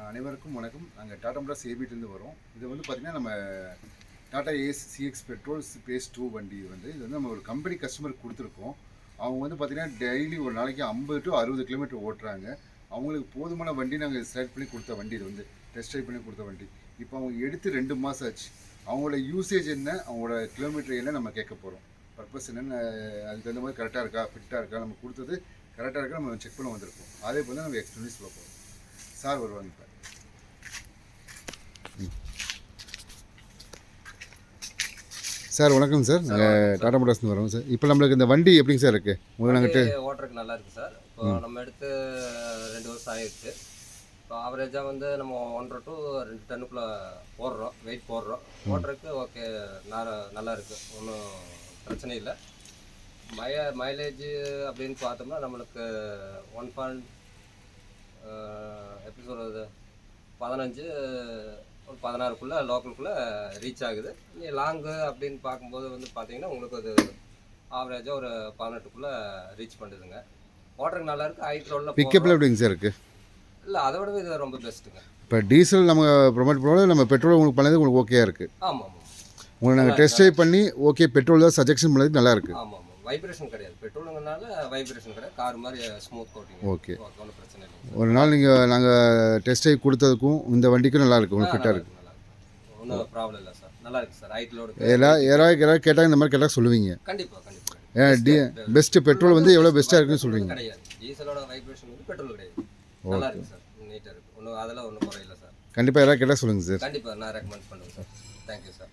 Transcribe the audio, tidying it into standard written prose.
அனைவருக்கும் வணக்கம். நாங்கள் டாடா மோட்டார்ஸ் ஏபிட்டிலேருந்து வரோம். இது வந்து பார்த்திங்கன்னா நம்ம Tata ace CX petrol base 2 வண்டி இது வந்து நம்ம ஒரு கம்பெனி கஸ்டமருக்கு கொடுத்துருக்கோம். அவங்க வந்து பார்த்திங்கன்னா டெய்லி ஒரு நாளைக்கு 50 to 60 கிலோமீட்டர் ஓட்டுறாங்க. அவங்களுக்கு போதுமான வண்டி நாங்கள் செலக்ட் பண்ணி கொடுத்த வண்டி, இது வந்து டெஸ்ட் ட்ரைவ் பண்ணி கொடுத்த வண்டி. இப்போ அவங்க எடுத்து 2 மாதம் ஆச்சு. அவங்களோட யூசேஜ் என்ன, அவங்களோட கிலோமீட்டர் என்ன நம்ம கேட்க போகிறோம். பர்பஸ் என்னென்னு அதுக்கு தகுந்த மாதிரி கரெக்டாக இருக்கா, ஃபிட்டாக இருக்கா, நம்ம கொடுத்தது கரெக்டாக இருக்கா நம்ம செக் பண்ண வந்திருக்கோம். அதே போல் நம்ம எக்ஸ்பிளனி சொல்ல போகிறோம். சார் வருவாங்க இப்போ. சார் வணக்கம் சார். நாங்கள் டாடா மோட்டார்ஸ்னு வரோம் சார். இப்போ நம்மளுக்கு இந்த வண்டி எப்படிங்க சார் இருக்குது? முதல்ல நாங்கள் ஓட்டுறதுக்கு நல்லா இருக்குது சார். இப்போ நம்ம எடுத்து 2 வருஷம் ஆயிடுச்சு. இப்போ ஆவரேஜாக வந்து நம்ம 1.5 to 2 டன்னுக்குள்ளே போடுறோம், வெயிட் போடுறோம். ஓட்டுறதுக்கு ஓகே, நல்லா இருக்குது, ஒன்றும் பிரச்சனை இல்லை. மைலேஜ் அப்படின்னு பார்த்தோம்னா நம்மளுக்கு 1. எப்படி சொல்கிறது, 15 ஒரு 16க்குள்ளே லோக்கலுக்குள்ளே ரீச் ஆகுது. நீ லாங்கு அப்படின்னு பார்க்கும்போது வந்து பார்த்தீங்கன்னா உங்களுக்கு அது ஆவரேஜாக ஒரு 18க்குள்ளே ரீச் பண்ணுதுங்க. ஓட்டுறதுக்கு நல்லா இருக்குது. ஹைட் ரோடில் பிக்கப்பில் எப்படிங்க சார் இருக்குது? இல்லை, அதை விடவே இது ரொம்ப பெஸ்ட்டுங்க. இப்போ டீசல் நம்ம ப்ரொமோட் பண்ணுவோம், நம்ம பெட்ரோல் உங்களுக்கு பண்ணது உங்களுக்கு ஓகேயா இருக்குது? ஆமாம் ஆமாம். உங்களுக்கு நாங்கள் டெஸ்ட் ட்ரைவ் பண்ணி ஓகே பெட்ரோல் தான் சஜெக்ஷன் பண்ணதுக்கு நல்லா இருக்குது. ஆமாம் ஆமாம். வைப்ரேஷன் கிடையாது, பெட்ரோலுங்கிறனால வைப்ரேஷன் கிடையாது. கார் மாதிரி ஸ்மூத் கோட்டிங். ஓகே, ஒன்றும் பிரச்சனை இல்லை. ஒரு நாள் நாங்கள் டெஸ்ட் ட்ரைவ் கொடுத்ததுக்கும் இந்த வண்டிக்கும் நல்லா இருக்குது, உங்களுக்கு ஃபிட்டாக இருக்குது. ஒன்றும் ப்ராப்ளம் இல்லை சார், நல்லா இருக்குது சார். ஹைட் லோடு யாராவது கேட்டால் இந்த மாதிரி கேட்டால் சொல்லுவீங்க? கண்டிப்பாக கண்டிப்பாக. பெஸ்ட்டு பெட்ரோல் வந்து எவ்வளோ பெஸ்ட்டாக இருக்குன்னு சொல்லுவீங்க? கிடையாது, டீசலோட வைப்ரேஷன் வந்து பெட்ரோல் கிடையாது. நல்லா இருக்குது சார், நீட்டாக இருக்குது, ஒன்றும் அதெல்லாம் ஒன்றும் குறையில்லை சார். கண்டிப்பாக யாராவது கேட்டால் சொல்லுங்கள் சார். கண்டிப்பாக நான் ரெக்கமெண்ட் பண்ணுவேன் சார். Thank you sir.